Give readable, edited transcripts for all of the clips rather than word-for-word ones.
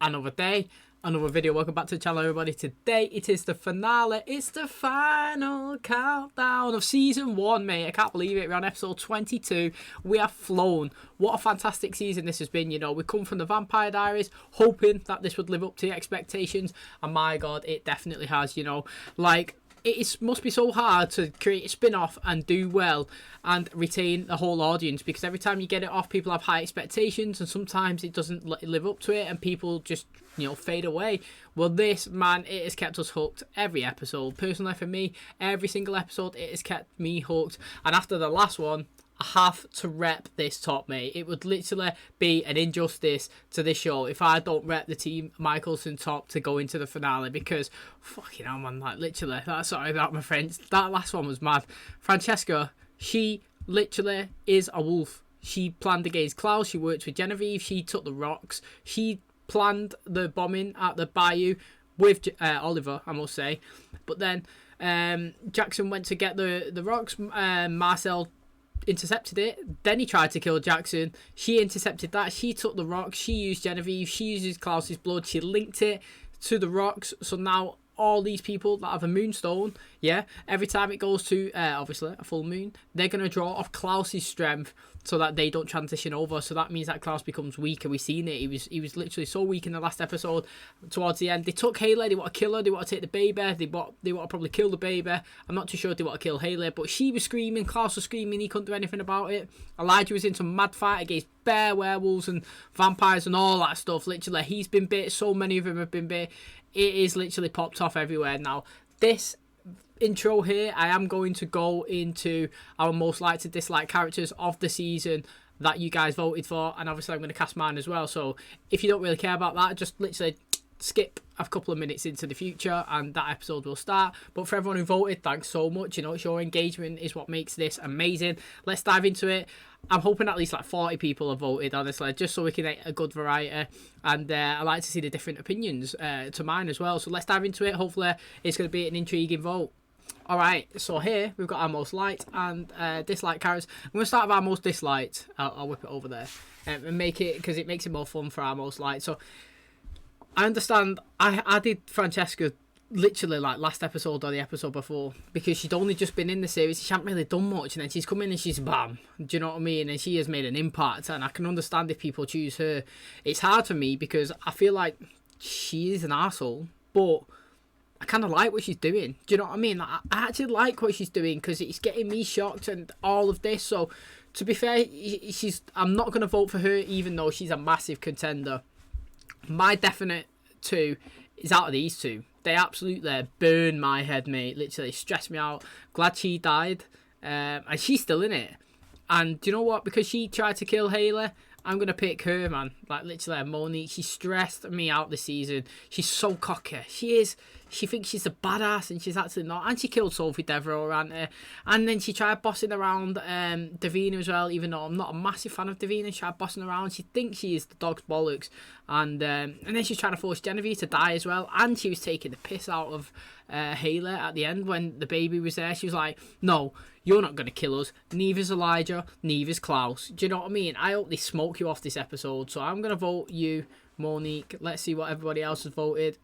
another day, another video. Welcome back to the channel, everybody. Today it is the finale. It's the final countdown of season 1, mate. I can't believe it. We're on episode 22. We have flown. What a fantastic season this has been. You know, we come from the Vampire Diaries hoping that this would live up to the expectations, and my god, it definitely has. You know, like, must be so hard to create a spin-off and do well and retain the whole audience, because every time you get it off, people have high expectations, and sometimes it doesn't live up to it and people just, you know, fade away. Well, this, man, it has kept us hooked every episode. Personally, for me, every single episode, it has kept me hooked. And after the last one, I have to rep this top, mate. It would literally be an injustice to this show if I don't rep the team Michelson top to go into the finale, because fucking hell, man, like, literally, sorry about my French, that last one was mad. Francesca, she literally is a wolf. She planned against Klaus, she worked with Genevieve, she took the rocks, she planned the bombing at the bayou with Oliver, I must say. But then Jackson went to get the rocks, Marcel intercepted it, then he tried to kill Jackson, she intercepted that, she took the rocks, she used Genevieve, she uses Klaus's blood, she linked it to the rocks, so now all these people that have a moonstone, yeah, every time it goes to obviously a full moon, they're going to draw off Klaus's strength so that they don't transition over. So that means that Klaus becomes weaker. We've seen it. He was literally so weak in the last episode. Towards the end, they took HAYLEY, they want to kill her, they want to take the baby, they want to probably kill the baby. I'm not too sure if they want to kill HAYLEY, but she was screaming, Klaus was screaming, he couldn't do anything about it. Elijah was in some mad fight against bear, werewolves and vampires and all that stuff. Literally, he's been bit, so many of them have been bit. It is literally popped off everywhere. Now, this intro here, I am going to go into our most liked to dislike characters of the season that you guys voted for, and obviously I'm going to cast mine as well. So if you don't really care about that, just literally skip a couple of minutes into the future and that episode will start. But for everyone who voted, thanks so much. You know, your engagement is what makes this amazing. Let's dive into it. I'm hoping at least like 40 people have voted, honestly, just so we can get a good variety. And I like to see the different opinions to mine as well. So let's dive into it. Hopefully it's going to be an intriguing vote. Alright, so here we've got our most liked and disliked characters. I'm going to start with our most disliked. I'll whip it over there and make it, because it makes it more fun for our most liked. So I understand, I did Francesca literally like last episode or the episode before, because she'd only just been in the series, she hadn't really done much, and then she's come in and she's bam, do you know what I mean, and she has made an impact, and I can understand if people choose her. It's hard for me because I feel like she is an arsehole, but I kind of like what she's doing, do you know what I mean? I actually like what she's doing because it's getting me shocked and all of this. So to be fair, I'm not going to vote for her even though she's a massive contender. My definite two is out of these two. They absolutely burn my head, mate. Literally stressed me out. Glad she died. And she's still in it. And do you know what? Because she tried to kill HAYLEY, I'm going to pick her, man. Like, literally, Monique. She stressed me out this season. She's so cocky. She is. She thinks she's a badass, and she's actually not. And she killed Sophie Devereaux, and then she tried bossing around Davina as well, even though I'm not a massive fan of Davina. She tried bossing around. She thinks she is the dog's bollocks. And then she's trying to force Genevieve to die as well. And she was taking the piss out of HAYLEY at the end when the baby was there. She was like, no, you're not going to kill us. Neither's Elijah. Neither's Klaus. Do you know what I mean? I hope they smoke you off this episode. So I'm going to vote you, Monique. Let's see what everybody else has voted.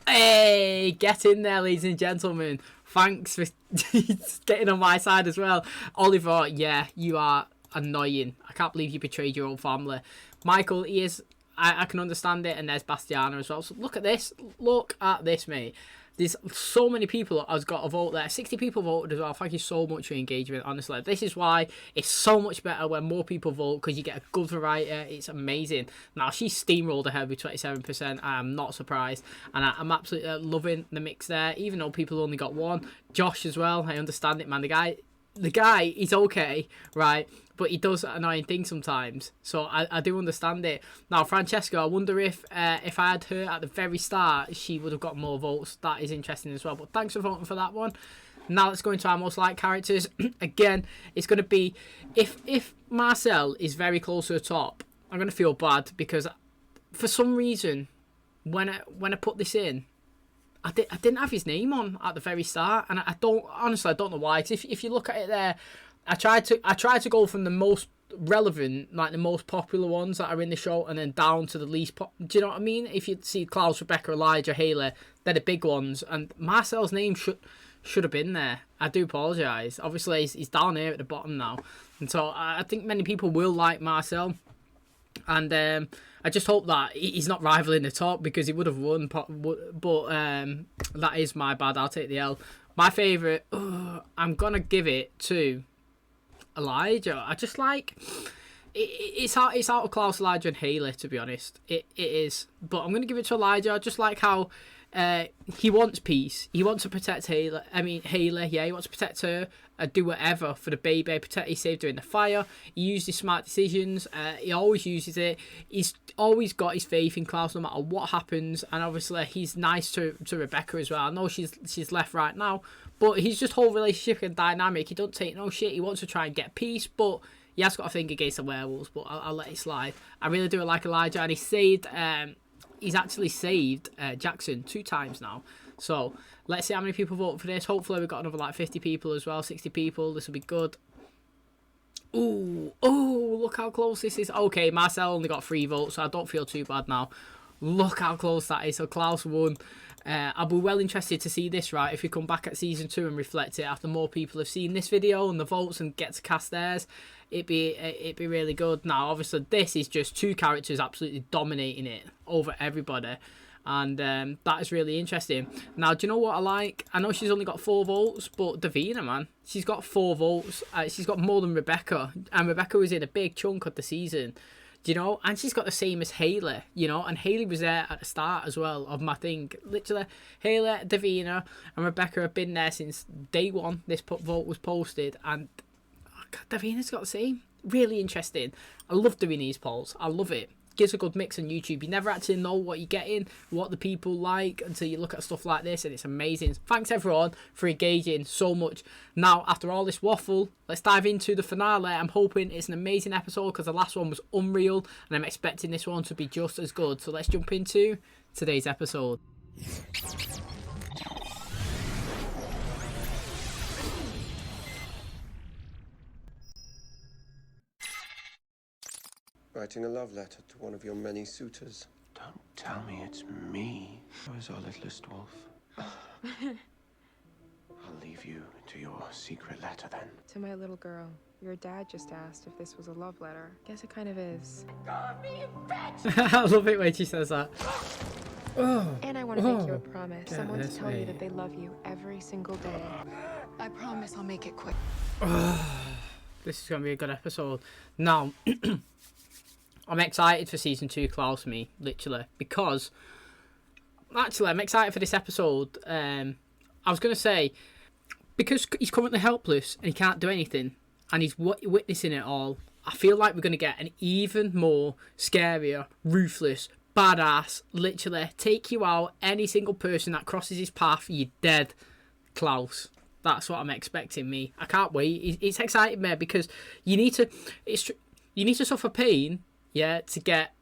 Hey, get in there, ladies and gentlemen. Thanks for getting on my side as well. Oliver, yeah, you are annoying. I can't believe you betrayed your own family. Michael, he is, I can understand it. And there's Bastiana as well. So look at this. Look at this, mate. There's so many people that has got a vote there. 60 people voted as well. Thank you so much for your engagement, honestly. This is why it's so much better when more people vote, because you get a good variety. It's amazing. Now, she steamrolled ahead with 27%. I am not surprised. And I'm absolutely loving the mix there, even though people only got one. Josh as well. I understand it, man. The guy is okay, right? But he does annoying things sometimes. So I do understand it. Now, Francesca, I wonder if I had her at the very start, she would have got more votes. That is interesting as well. But thanks for voting for that one. Now let's go into our most liked characters. Again, it's going to be, if Marcel is very close to the top, I'm going to feel bad because for some reason, when I put this in, I didn't have his name on at the very start, and I don't know why. 'Cause if you look at it there, I tried to go from the most relevant, like the most popular ones that are in the show, and then down to the least do you know what I mean? If you see Klaus, Rebecca, Elijah, Hayley, they're the big ones, and Marcel's name should have been there. I do apologise. Obviously he's down here at the bottom now, and so I think many people will like Marcel, and I just hope that he's not rivaling the top, because he would have won, but that is my bad. I'll take the L. My favourite, I'm gonna give it to Elijah. I just like it's out of Klaus, Elijah, and Hayley, to be honest. It is, but I'm gonna give it to Elijah. I just like how he wants peace. He wants to protect Hayley. Yeah, he wants to protect her. Do whatever for the baby. He saved her in the fire. He used his smart decisions. He always uses it. He's always got his faith in Klaus no matter what happens. And obviously he's nice to Rebecca as well. I know she's left right now, but his just whole relationship and dynamic, he don't take no shit. He wants to try and get peace, but he has got a thing against the werewolves. But I'll let it slide. I really do like Elijah, and he's actually saved Jackson 2 times now. So let's see how many people vote for this. Hopefully we've got another like 50 people as well, 60 people. This will be good. Ooh, oh, look how close this is. Okay, Marcel only got 3 votes, so I don't feel too bad now. Look how close that is. So Klaus won. I'll be well interested to see this, right, if we come back at season 2 and reflect it after more people have seen this video and the votes and get to cast theirs. It'd be really good. Now obviously this is just 2 characters absolutely dominating it over everybody, and that is really interesting. Now, do you know what I like? I know she's only got 4 votes, but Davina, man, she's got 4 votes. She's got more than Rebecca, and Rebecca was in a big chunk of the season. Do you know? And she's got the same as Hayley, you know, and Hayley was there at the start as well of my thing. Literally, Hayley, Davina, and Rebecca have been there since day 1 this vote was posted, and oh God, Davina's got the same. Really interesting. I love doing these polls. I love it. Gives a good mix on YouTube. You never actually know what you're getting, what the people like, until you look at stuff like this, and it's amazing. Thanks everyone for engaging so much. Now, after all this waffle, let's dive into the finale. I'm hoping it's an amazing episode, because the last one was unreal, and I'm expecting this one to be just as good. So let's jump into today's episode. Writing a love letter to one of your many suitors. Don't tell me it's me. Where's our littlest wolf? I'll leave you to your secret letter then. To my little girl. Your dad just asked if this was a love letter. Guess it kind of is. I love it when she says that. And I want to make you a promise. Someone to tell you that they love you every single day. I promise I'll make it quick. This is going to be a good episode. Now, I'm excited for season 2, Klaus, me, literally, because actually I'm excited for this episode. I was going to say, because he's currently helpless and he can't do anything, and he's witnessing it all, I feel like we're going to get an even more scarier, ruthless, badass, literally take you out, any single person that crosses his path, you're dead, Klaus. That's what I'm expecting, me. I can't wait. It's exciting, me, because you need to suffer pain. Yeah, to get...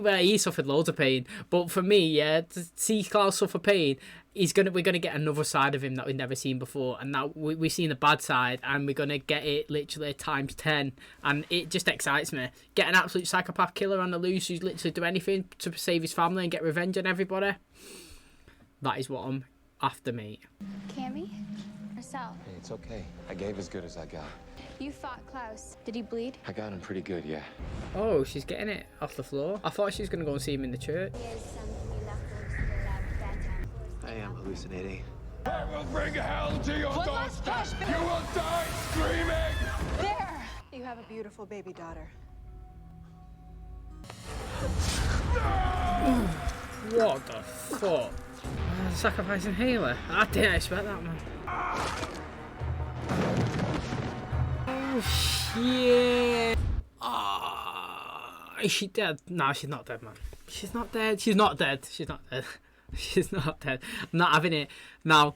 well, he suffered loads of pain. But for me, yeah, to see Klaus suffer pain, we're going to get another side of him that we've never seen before. And now we've seen the bad side, and we're going to get it literally times 10. And it just excites me. Get an absolute psychopath killer on the loose who's literally do anything to save his family and get revenge on everybody. That is what I'm after, mate. Cammy? Or Sal? Hey, it's okay. I gave as good as I got. You fought Klaus. Did he bleed? I got him pretty good, yeah. Oh, she's getting it off the floor. I thought she was going to go and see him in the church. Here's something you left for the lab that time. I am hallucinating. I will bring hell to your doorstep. You will die screaming. There! You have a beautiful baby daughter. What the fuck? Sacrificing Hayley? I didn't expect that, man. Oh, shit. Is she dead? No, she's not dead, man. She's not dead. She's not dead. She's not dead. She's not dead. I'm not having it. Now,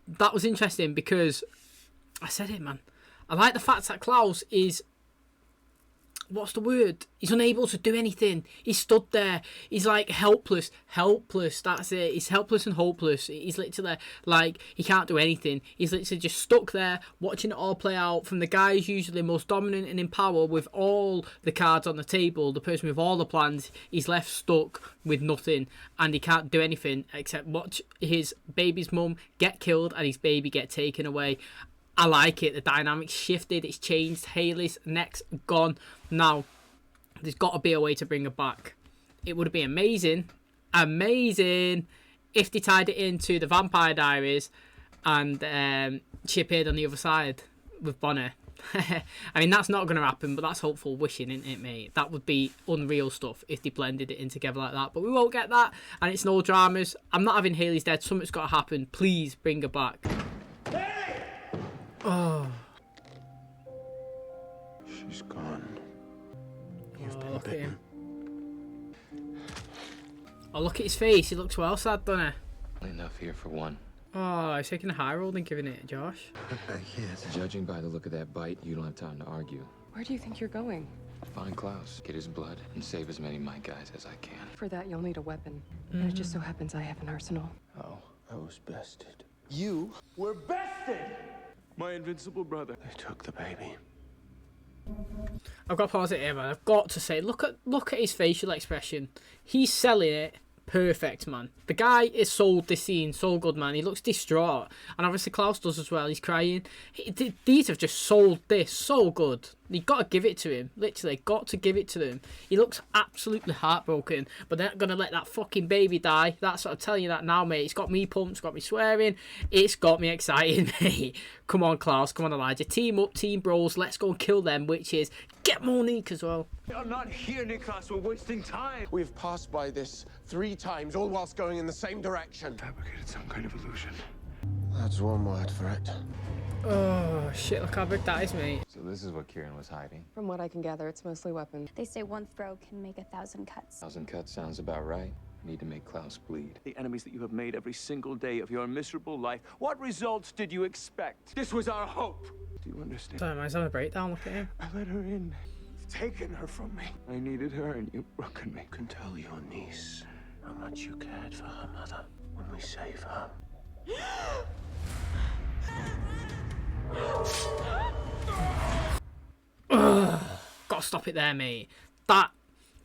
that was interesting because I said it, man. I like the fact that Klaus is what's the word? He's unable to do anything. He's stood there. He's like helpless. That's it. He's helpless and hopeless. He's literally like he can't do anything. He's literally just stuck there watching it all play out from the guy who's usually most dominant and in power with all the cards on the table, the person with all the plans. He's left stuck with nothing and he can't do anything except watch his baby's mum get killed and his baby get taken away. I like it. The dynamics shifted. It's changed. Hayley's neck's gone. Now, there's got to be a way to bring her back. It would be amazing, if they tied it into the Vampire Diaries and she appeared on the other side with Bonner. I mean, that's not going to happen, but that's hopeful wishing, isn't it, mate? That would be unreal stuff if they blended it in together like that. But we won't get that, and it's no dramas. I'm not having Hayley's dead. Something's got to happen. Please bring her back. Oh. She's gone. Oh, look at him. Oh, look at his face. He looks well sad, doesn't he? Enough here for one. Oh, he's taking a high roll and giving it to Josh. Judging by the look of that bite, you don't have time to argue. Where do you think you're going? Find Klaus, get his blood, and save as many of my guys as I can. For that, you'll need a weapon. And it just so happens I have an arsenal. Oh, I was bested. You were bested! My invincible brother. They took the baby. I've got to pause it here, man. I've got to say, look at his facial expression. He's selling it perfect, man. The guy is sold this scene so good, man. He looks distraught, and obviously Klaus does as well. He's crying. These have just sold this so good. You got to give it to him. Literally, got to give it to him. He looks absolutely heartbroken, but they're not gonna let that fucking baby die. That's what I'm telling you that now, mate. It's got me pumped. It's got me swearing. It's got me excited, mate. Come on, Klaus. Come on, Elijah. Team up, team bros. Let's go and kill them. Which is get Monique as well. I'm not here, Nicholas. We're wasting time. We've passed by this 3 times, all whilst going in the same direction. Fabricated some kind of illusion. That's one word for it. Oh shit! Look how big that is, mate. So this is what Kieran was hiding. From what I can gather, it's mostly weapons. They say one throw can make 1,000 cuts. 1,000 cuts sounds about right. Need to make Klaus bleed. The enemies that you have made every single day of your miserable life. What results did you expect? This was our hope. Do you understand? Sorry, man. He's having a breakdown. Look at him. I let her in. You've taken her from me. I needed her and you've broken me. You can tell your niece how much you cared for her mother when we save her. Gotta stop it there, mate. That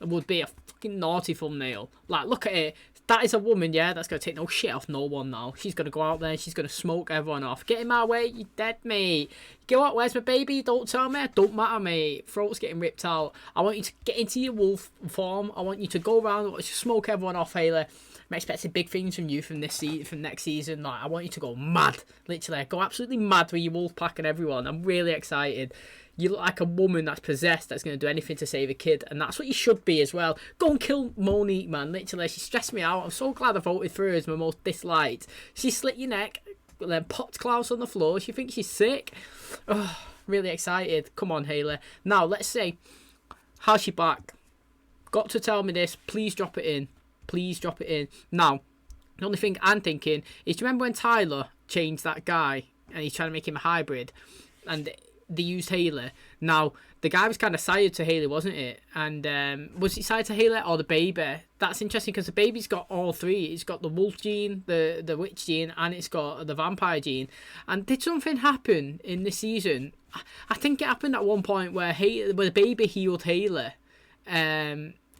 would be a fucking naughty thumbnail. Like, look at it. That is a woman, yeah, that's gonna take no shit off no one now. She's gonna go out there, she's gonna smoke everyone off. Get in my way, you dead, mate. Go out, where's my baby? Don't tell me. Don't matter, mate. Throat's getting ripped out. I want you to get into your wolf form. I want you to go around, smoke everyone off, Hayley. I'm expecting big things from you from from next season. Like, I want you to go mad, literally. Go absolutely mad with your wolf pack and everyone. I'm really excited. You look like a woman that's possessed, that's going to do anything to save a kid. And that's what you should be as well. Go and kill Monique, man. Literally, she stressed me out. I'm so glad I voted for her as my most disliked. She slit your neck, then popped Klaus on the floor. She thinks she's sick. Oh, really excited. Come on, Hayley. Now, let's see. How's she back? Got to tell me this. Please drop it in. Please drop it in. Now, the only thing I'm thinking is, do you remember when Tyler changed that guy and he's trying to make him a hybrid? And they used Hayley. Now, the guy was kind of sired to Hayley, wasn't it? And was it sired to Hayley or the baby? That's interesting because the baby's got all 3. It's got the wolf gene, the witch gene, and it's got the vampire gene. And did something happen in this season? I think it happened at one point where the baby healed Hayley.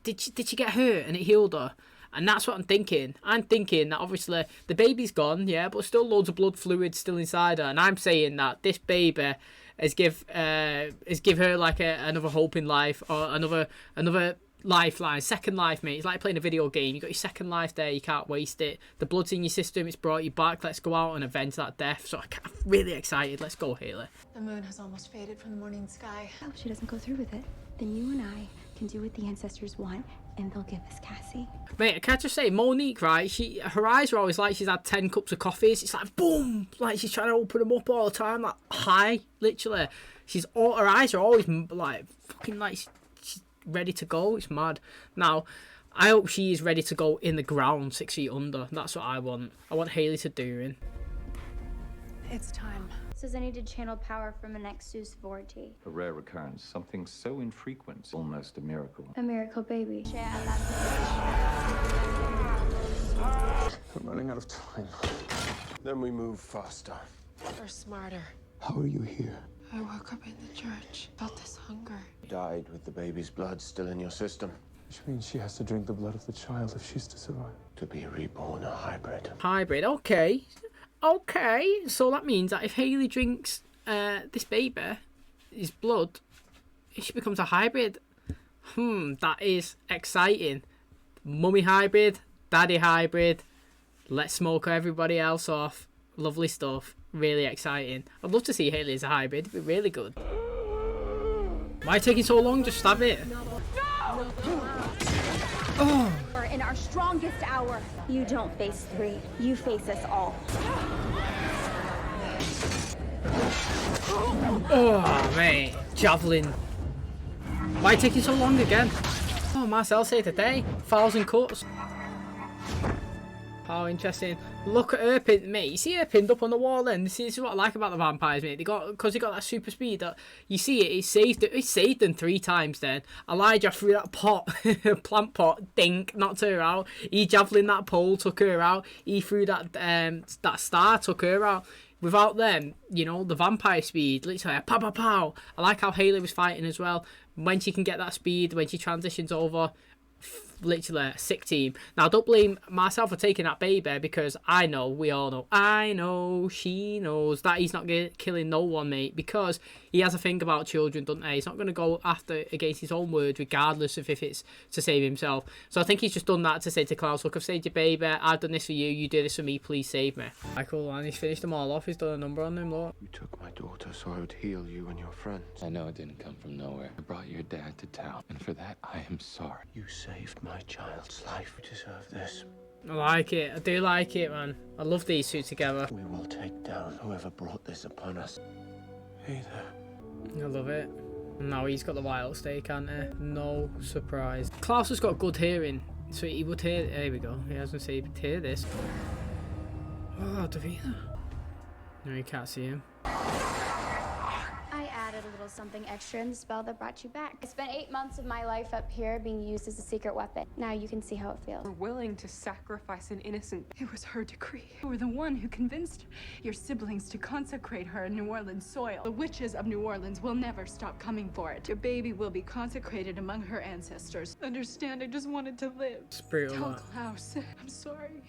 Did she get hurt and it healed her? And that's what I'm thinking. I'm thinking that obviously the baby's gone, yeah, but still loads of blood fluid still inside her. And I'm saying that this baby has give her like another hope in life, or another lifeline, second life, mate. It's like playing a video game. You got your second life there. You can't waste it. The blood's in your system. It's brought you back. Let's go out and avenge that death. So I'm really excited. Let's go, Hayley. The moon has almost faded from the morning sky. Oh, she doesn't go through with it. Then you and I can do what the ancestors want, and they'll give us Cassie. Mate, can I just say, Monique, right? Her eyes are always like she's had 10 cups of coffee. It's like boom, like she's trying to open them up all the time, like high, literally. Her eyes are always like fucking like she's ready to go. It's mad. Now, I hope she is ready to go in the ground 6 feet under. That's what I want. I want Hayley to do it. It's time. Says I need to channel power from an ex-Zeus vorti. A rare occurrence, something so infrequent, almost a miracle. A miracle baby. I'm running out of time. Then we move faster. Or smarter. How are you here? I woke up in the church. Felt this hunger. Died with the baby's blood still in your system. Which means she has to drink the blood of the child if she's to survive. To be reborn a hybrid. Hybrid, okay. Okay, so that means that if Hayley drinks this baby, his blood, she becomes a hybrid. That is exciting. Mummy hybrid, daddy hybrid. Let's smoke everybody else off. Lovely stuff. Really exciting. I'd love to see Hayley as a hybrid. It'd be really good. Why taking so long? Just stab it. Oh. In our strongest hour. You don't face 3. You face us all. Oh, mate. Javelin. Why taking so long again? Oh, Marcel saved the day. 1,000 cuts. How interesting. Look at her pin, mate. You see her pinned up on the wall then? This is what I like about the vampires, mate. Because they got that super speed. That you see it saved them 3 times then. Elijah threw that pot, plant pot, dink, knocked her out. He javelin that pole, took her out. He threw that star, took her out. Without them, you know, the vampire speed, literally, pow, pow, pow. I like how Hayley was fighting as well. When she can get that speed, when she transitions over, literally a sick team. Now, don't blame myself for taking that baby, because we all know, I know, she knows that he's not killing no one, mate, because he has a thing about children, doesn't he? He's not going to go against his own word, regardless of if it's to save himself. So I think he's just done that to say to Klaus, look, I've saved your baby, I've done this for you, you do this for me, please save me. Right, cool, and he's finished them all off. He's done a number on them, look. You took my daughter so I would heal you and your friends. I know it didn't come from nowhere. I brought your dad to town, and for that, I am sorry. You saved my child's life. You deserve this. I like it. I do like it, man. I love these two together. We will take down whoever brought this upon us. Hey there. I love it. Now he's got the wild steak, hasn't he? No surprise. Klaus has got good hearing, so he would hear. There we go. He hasn't said he would hear this. Oh, Davina. No, you can't see him. I added a little something extra in the spell that brought you back. I spent 8 months of my life up here being used as a secret weapon. Now you can see how it feels. We're willing to sacrifice an innocent. It was her decree. You were the one who convinced your siblings to consecrate her in New Orleans soil. The witches of New Orleans will never stop coming for it. Your baby will be consecrated among her ancestors. Understand, I just wanted to live. Tell Klaus, I'm sorry.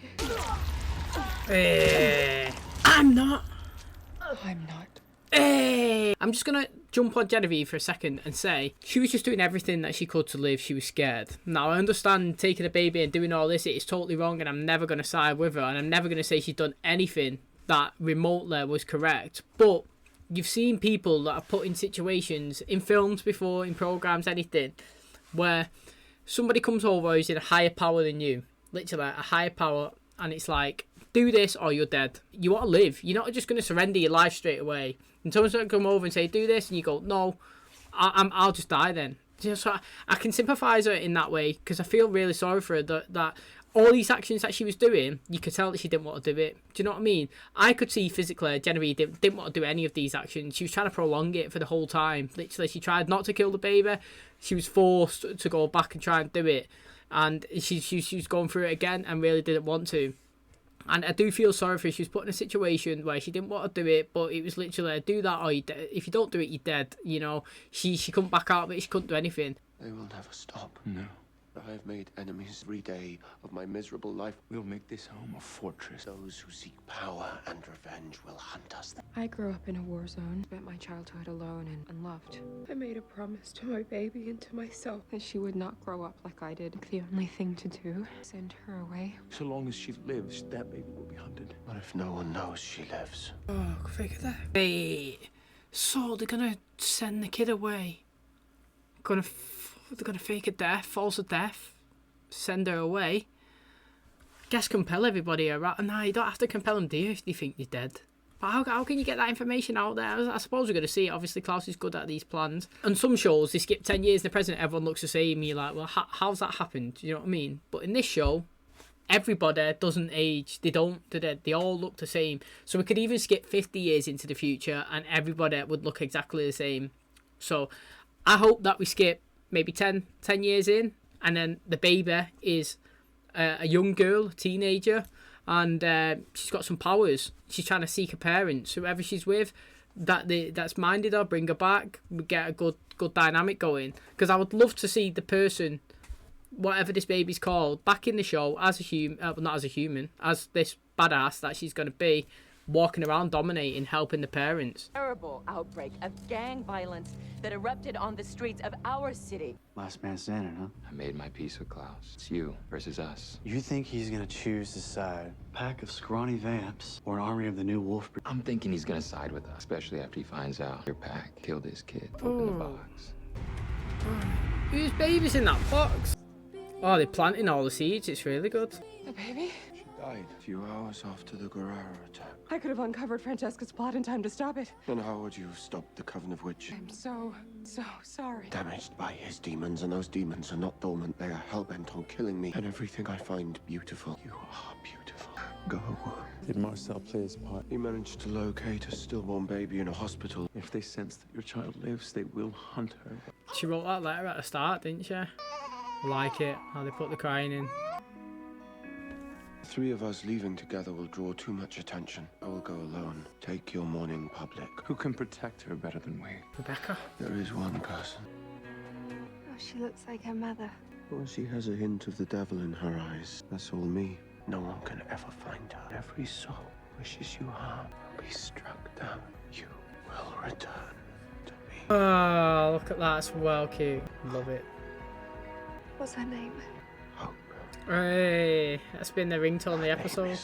Hey, I'm not. I'm not. Hey! I'm just gonna jump on Genevieve for a second and say she was just doing everything that she could to live. She was scared. Now, I understand taking a baby and doing all this, it is totally wrong, and I'm never gonna side with her, and I'm never gonna say she's done anything that remotely was correct. But you've seen people that are put in situations, in films before, in programs, anything, where somebody comes over who's in a higher power than you, literally a higher power, and it's like, do this or you're dead. You want to live. You're not just going to surrender your life straight away. And someone's going to come over and say, do this, and you go, no, I'll just die then. So I can sympathise her in that way, because I feel really sorry for her that all these actions that she was doing, you could tell that she didn't want to do it. Do you know what I mean? I could see physically Genevieve didn't want to do any of these actions. She was trying to prolong it for the whole time. Literally, she tried not to kill the baby. She was forced to go back and try and do it. And she was going through it again and really didn't want to. And I do feel sorry for her. She was put in a situation where she didn't want to do it, but it was literally, do that or if you don't do it, you're dead. You know, she couldn't back out of it. She couldn't do anything. They will never stop. No. I have made enemies every day of my miserable life. We'll make this home a fortress. Those who seek power and revenge will hunt us. I grew up in a war zone, spent my childhood alone and unloved. I made a promise to my baby and to myself that she would not grow up like I did. The only thing to do, send her away. So long as she lives, that baby will be hunted. What if no one knows she lives? Oh, figure that. Wait, so they're gonna send the kid away? They're gonna fake a death, false a death, send her away. Guess compel everybody around. Nah, you don't have to compel them, do you, if they think you're dead? But how can you get that information out there? I suppose we're going to see it. Obviously, Klaus is good at these plans. On some shows, they skip 10 years in the present, everyone looks the same. You're like, well, how's that happened? Do you know what I mean? But in this show, everybody doesn't age. They don't. They all look the same. So we could even skip 50 years into the future and everybody would look exactly the same. So I hope that we skip maybe 10 years in, and then the baby is a young girl, a teenager, and she's got some powers. She's trying to seek her parents, whoever she's with, that's minded her, bring her back. We get a good dynamic going. Because I would love to see the person, whatever this baby's called, back in the show as a human, not as a human, as this badass that she's going to be, walking around dominating, helping the parents. Terrible outbreak of gang violence that erupted on the streets of our city. Last man standing, huh? I made my peace with Klaus. It's you versus us. You think he's gonna choose the side? Pack of scrawny vamps or an army of the new wolf breed? I'm thinking he's gonna side with us, especially after he finds out your pack killed his kid. Open the box. Whose baby's in that box? Oh, they're planting all the seeds. It's really good. The baby? She died a few hours after the Guerrero attack. I could have uncovered Francesca's plot in time to stop it. And how would you have stopped the Coven of Witch? I'm so sorry. Damaged by his demons, and those demons are not dormant. They are hell-bent on killing me. And everything I find beautiful. You are beautiful. Go. Did Marcel play his part? He managed to locate a stillborn baby in a hospital. If they sense that your child lives, they will hunt her. She wrote that letter at the start, didn't she? Like it, how they put the crying in. The three of us leaving together will draw too much attention. I will go alone. Take your mourning public. Who can protect her better than we? Rebecca. There is one person. Oh, she looks like her mother. Oh, she has a hint of the devil in her eyes. That's all me. No one can ever find her. Every soul wishes you harm. Be struck down. You will return to me. Oh, look at that. It's well cute. Love it. What's her name? Hope. Hey, that's been the ringtone of the episode.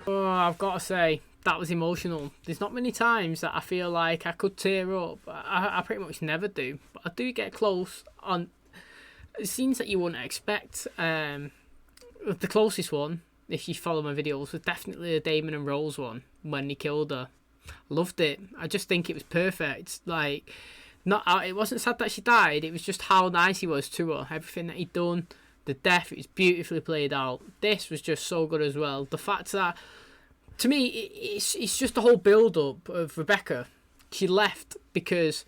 Oh, I've got to say, that was emotional. There's not many times that I feel like I could tear up. I pretty much never do. But I do get close on scenes that you wouldn't expect. The closest one, if you follow my videos, was definitely the Damon and Rose one, when he killed her. Loved it. I just think it was perfect. Like, it wasn't sad that she died, it was just how nice he was to her. Everything that he'd done, the death, it was beautifully played out. This was just so good as well. The fact that, to me, it's just the whole build-up of Rebecca. She left because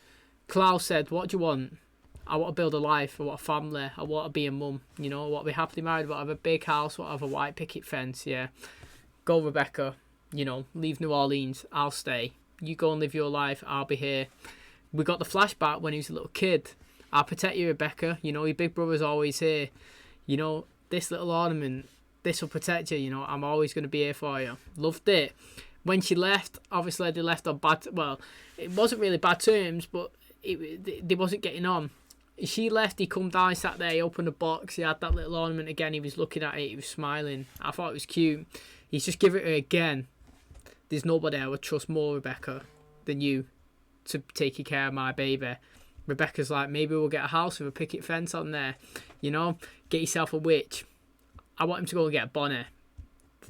Klaus said, what do you want? I want to build a life, I want a family, I want to be a mum, you know, I want to be happily married, I want to have a big house, I want to have a white picket fence, yeah. Go, Rebecca, you know, leave New Orleans, I'll stay. You go and live your life, I'll be here. We got the flashback when he was a little kid. I'll protect you, Rebecca. You know, your big brother's always here. You know, this little ornament, this will protect you. You know, I'm always going to be here for you. Loved it. When she left, obviously they left on bad... Well, it wasn't really bad terms, but they wasn't getting on. She left, he come down, sat there, he opened the box, he had that little ornament again, he was looking at it, he was smiling. I thought it was cute. He's just given it her again. There's nobody I would trust more, Rebecca, than you to take care of my baby. Rebecca's like, maybe we'll get a house with a picket fence on there, you know, get yourself a witch. I want him to go and get Bonnie.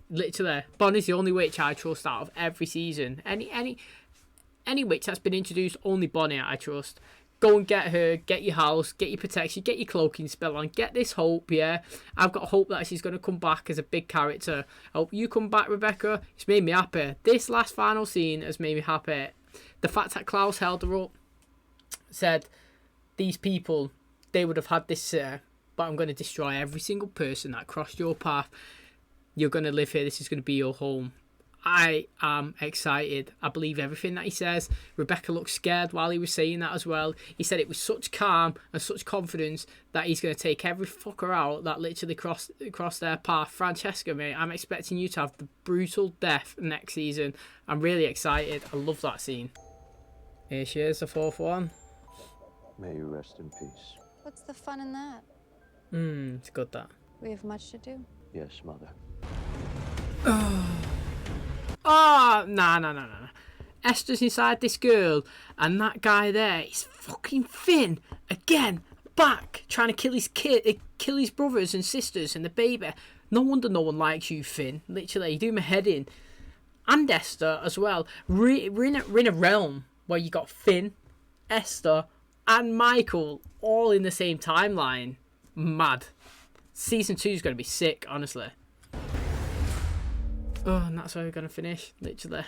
Literally, Bonnie's the only witch I trust out of every season. Any witch that's been introduced, only Bonnie I trust. Go and get her, get your house, get your protection, get your cloaking spell on, get this hope, yeah. I've got hope that she's going to come back as a big character. I hope you come back, Rebecca. It's made me happy. This last final scene has made me happy. The fact that Klaus held her up, said, these people, they would have had this, but I'm going to destroy every single person that crossed your path. You're going to live here. This is going to be your home. I am excited. I believe everything that he says. Rebecca looked scared while he was saying that as well. He said it with such calm and such confidence that he's going to take every fucker out that literally crossed their path. Francesca, mate, I'm expecting you to have the brutal death next season. I'm really excited. I love that scene. Here she is, the fourth one. May you rest in peace. What's the fun in that? It's good, that. We have much to do. Yes, Mother. Oh, no. Esther's inside this girl, and that guy there is fucking Finn again, back trying to kill his kid, kill his brothers and sisters and the baby. No wonder no one likes you, Finn. Literally, you do my head in. And Esther as well. We're in a realm where you got Finn, Esther, and Michael all in the same timeline. Mad. Season 2 is going to be sick, honestly. Oh, and that's where we're going to finish, literally.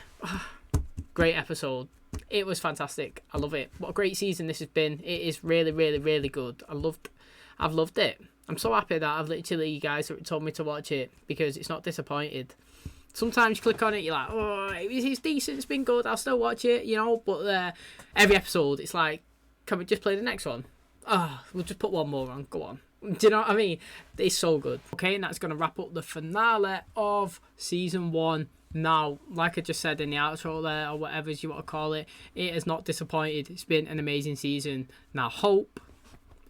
Great episode. It was fantastic. I love it. What a great season this has been. It is really, really, really good. I've loved it. I'm so happy that I've literally, you guys told me to watch it, because it's not disappointed. Sometimes you click on it, you're like, oh, it's decent, it's been good, I'll still watch it, you know, but every episode, it's like, can we just play the next one? Oh, we'll just put one more on, go on. Do you know what I mean? It's so good. Okay, and that's going to wrap up the finale of season 1. Now, like I just said in the outro there, or whatever you want to call it, it has not disappointed. It's been an amazing season. Now, Hope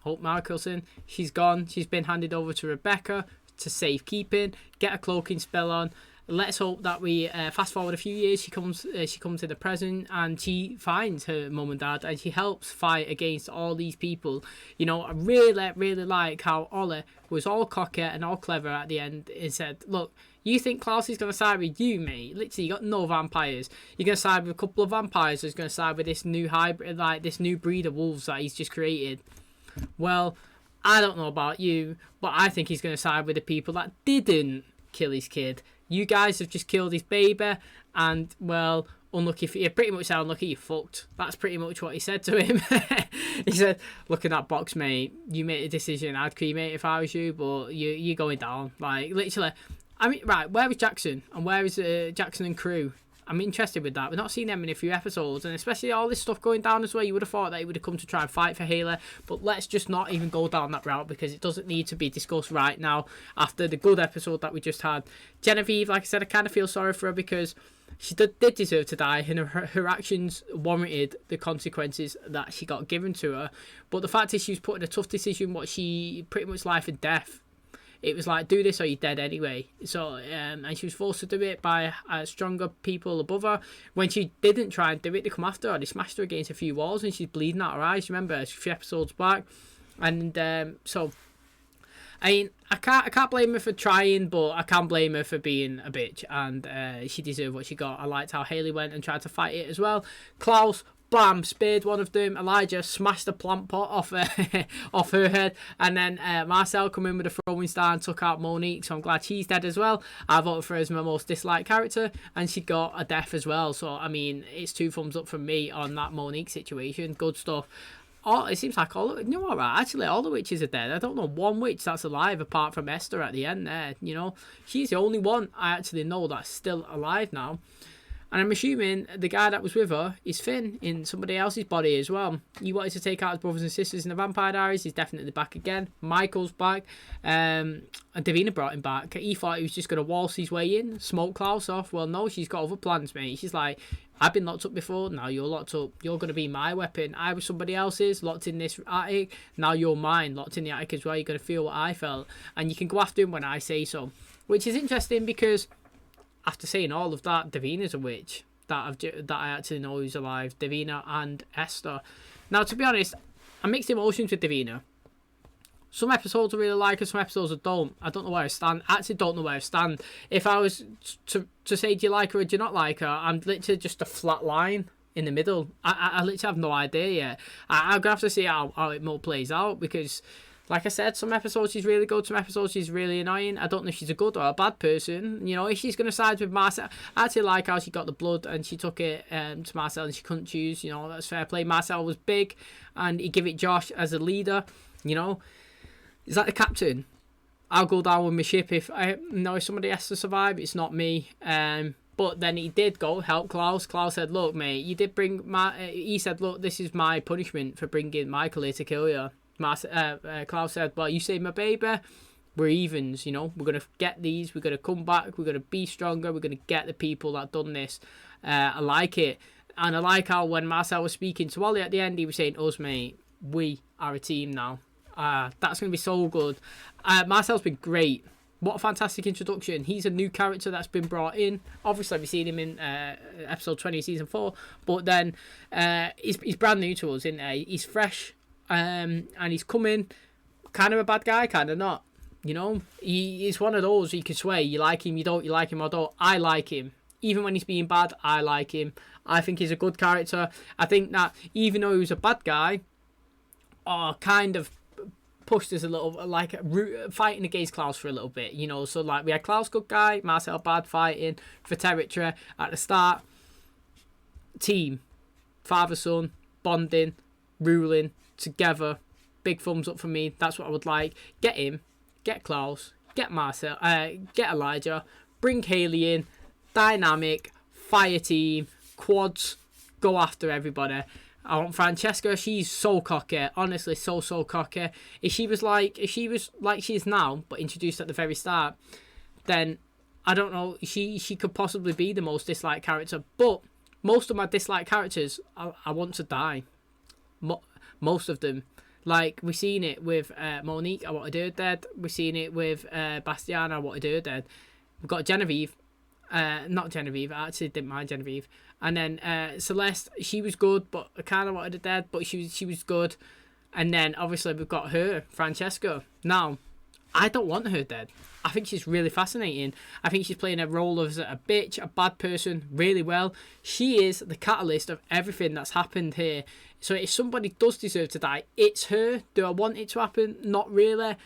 Michelson, she's gone. She's been handed over to Rebecca to safekeeping, get a cloaking spell on. Let's hope that we fast forward a few years. She comes to the present, and she finds her mum and dad, and she helps fight against all these people. You know, I really like how Ollie was all cocky and all clever at the end and said, "Look, you think Klaus is going to side with you, mate? Literally, you got no vampires. You're going to side with a couple of vampires. Who's going to side with this new hybrid, like this new breed of wolves that he's just created? Well, I don't know about you, but I think he's going to side with the people that didn't kill his kid. You guys have just killed his baby, and, well, unlucky for you. Pretty much said, unlucky, you fucked. That's pretty much what he said to him. He said, look at that box, mate. You made a decision. I'd cremate if I was you, but you're going down. Like, literally. I mean, right, where is Jackson? And where is Jackson and crew? I'm interested with that. We've not seen them in a few episodes, and especially all this stuff going down as well. You would have thought that he would have come to try and fight for HAYLEY, but let's just not even go down that route, because it doesn't need to be discussed right now after the good episode that we just had. Genevieve, like I said, I kind of feel sorry for her, because she did deserve to die, and her actions warranted the consequences that she got given to her. But the fact is, she was put in a tough decision, she pretty much life and death. It was like, do this or you're dead anyway. So, and she was forced to do it by stronger people above her. When she didn't try and do it, they come after her. They smashed her against a few walls, and she's bleeding out her eyes. Remember, a few episodes back. And so, I mean, I can't blame her for trying, but I can blame her for being a bitch. And she deserved what she got. I liked how HAYLEY went and tried to fight it as well. Klaus, bam, speared one of them. Elijah smashed the plant pot off off her head, and then Marcel come in with a throwing star and took out Monique, so I'm glad she's dead as well. I voted for her as my most disliked character, and she got a death as well, so I mean, it's 2 thumbs up from me on that Monique situation. Good stuff. It seems like you know what, right? Actually, all the witches are dead. I don't know one witch that's alive apart from Esther at the end there. You know, she's the only one I actually know that's still alive now. And I'm assuming the guy that was with her is Finn in somebody else's body as well. He wanted to take out his brothers and sisters in the Vampire Diaries. He's definitely back again. Michael's back. And Davina brought him back. He thought he was just going to waltz his way in, smoke Klaus off. Well, no, she's got other plans, mate. She's like, I've been locked up before. Now you're locked up. You're going to be my weapon. I was somebody else's, locked in this attic. Now you're mine, locked in the attic as well. You're going to feel what I felt. And you can go after him when I say so. Which is interesting, because after saying all of that, Davina's a witch that I actually know who's alive. Davina and Esther. Now, to be honest, I'm mixed emotions with Davina. Some episodes I really like her, some episodes I don't. I don't know where I stand. I actually don't know where I stand. If I was to say, do you like her or do you not like her, I'm literally just a flat line in the middle. I literally have no idea yet. I'm going to have to see how it more plays out, because like I said, some episodes she's really good, some episodes she's really annoying. I don't know if she's a good or a bad person. You know, if she's going to side with Marcel, I actually like how she got the blood and she took it to Marcel and she couldn't choose. You know, that's fair play. Marcel was big and he gave it Josh as a leader. You know, is that the captain? I'll go down with my ship if somebody has to survive. It's not me. But then he did go help Klaus. Klaus said, look, mate, you did bring he said, look, this is my punishment for bringing Michael here to kill you. Klaus said, well, you saved my baby, we're evens, you know, we're going to get these, we're going to come back, we're going to be stronger, we're going to get the people that done this. I like it. And I like how when Marcel was speaking to Ollie at the end, he was saying, us, mate, we are a team now. That's going to be so good. Marcel's been great. What a fantastic introduction. He's a new character that's been brought in. Obviously, we've seen him in episode 20 season 4, but then he's brand new to us, isn't he? He's fresh. And he's coming kind of a bad guy, kind of not. You know, he's one of those you can sway. You like him, you don't. You like him, or don't. I like him. Even when he's being bad, I like him. I think he's a good character. I think that even though he was a bad guy, or kind of pushed us a little, like fighting against Klaus for a little bit, you know. So like we had Klaus good guy, Marcel bad, fighting for territory at the start. Team, father son, bonding, ruling together. Big thumbs up for me. That's what I would like. Get him, get Klaus, get Marcel, get Elijah, bring Hayley in, dynamic, fire team, quads, go after everybody. I want Francesca. She's so cocky, honestly, so cocky. If she was like she is now, but introduced at the very start, then I don't know. She could possibly be the most disliked character. But most of my disliked characters, I want to die. Most of them. Like, we've seen it with Monique, I wanted her dead. We've seen it with Bastiana, I wanted her dead. We've got Genevieve. Not Genevieve, I actually didn't mind Genevieve. And then Celeste, she was good, but I kind of wanted her dead, but she was good. And then, obviously, we've got her, Francesca. Now, I don't want her dead. I think she's really fascinating. I think she's playing a role as a bitch, a bad person, really well. She is the catalyst of everything that's happened here. So if somebody does deserve to die, it's her. Do I want it to happen? Not really.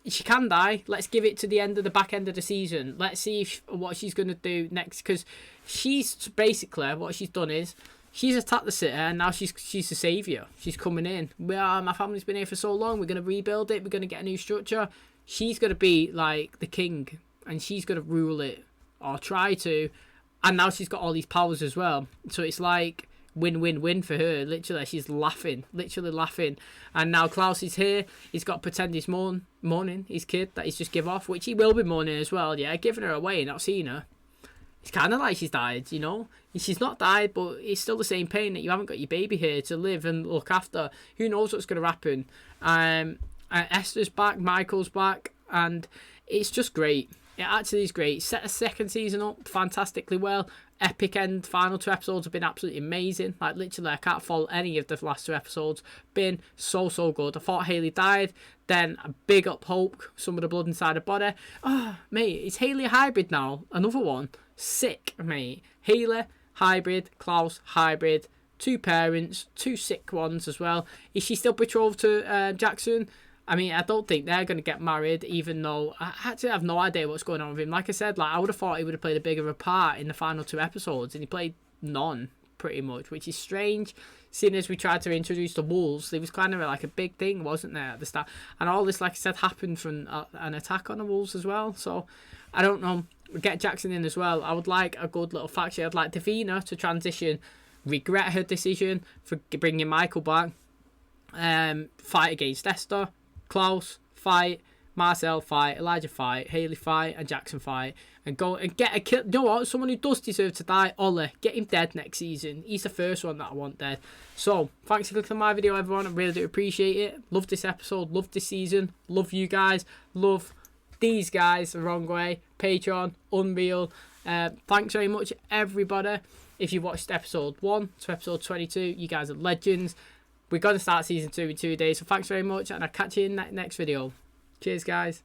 She can die. Let's give it to the back end of the season. Let's see what she's going to do next. Because she's basically, what she's done is, she's attacked the city and now she's the saviour. She's coming in. My family's been here for so long. We're going to rebuild it. We're going to get a new structure. She's going to be like the king. And she's going to rule it. Or try to. And now she's got all these powers as well. So it's like win-win-win for her. Literally, she's laughing. Literally laughing. And now Klaus is here. He's got to pretend he's mourning his kid that he's just give off. Which he will be mourning as well. Yeah, giving her away and not seeing her. It's kind of like she's died, you know. She's not died, but it's still the same pain that you haven't got your baby here to live and look after. Who knows what's going to happen. Esther's back. Michael's back. And it's just great. It actually is great. Set a second season up fantastically well. Epic end. Final 2 episodes have been absolutely amazing. Like, literally, I can't fault any of the last 2 episodes. Been so good. I thought Hayley died. Then a big up Hulk. Some of the blood inside her body. Oh, mate, is Hayley a hybrid now? Another one. Sick, mate. Hayley, hybrid. Klaus, hybrid. 2 parents. 2 sick ones as well. Is she still betrothed to Jackson? I mean, I don't think they're going to get married, even though I actually have no idea what's going on with him. Like I said, like I would have thought he would have played a bigger part in the final 2 episodes, and he played none, pretty much, which is strange, seeing as we tried to introduce the wolves. It was kind of like a big thing, wasn't there, at the start? And all this, like I said, happened from an attack on the wolves as well. So, I don't know. We get Jackson in as well. I would like a good little faction. I'd like Davina to transition, regret her decision for bringing Michael back, fight against Esther, Klaus, fight, Marcel, fight, Elijah, fight, Hayley, fight, and Jackson, fight, and go and get a kill. You know what? Someone who does deserve to die, Ollie. Get him dead next season. He's the first one that I want dead. So, thanks for clicking on my video, everyone. I really do appreciate it. Love this episode. Love this season. Love you guys. Love these guys the wrong way. Patreon, unreal. Thanks very much, everybody. If you watched episode 1 to episode 22, you guys are legends. We're going to start season 2 in 2 days. So thanks very much, and I'll catch you in that next video. Cheers, guys.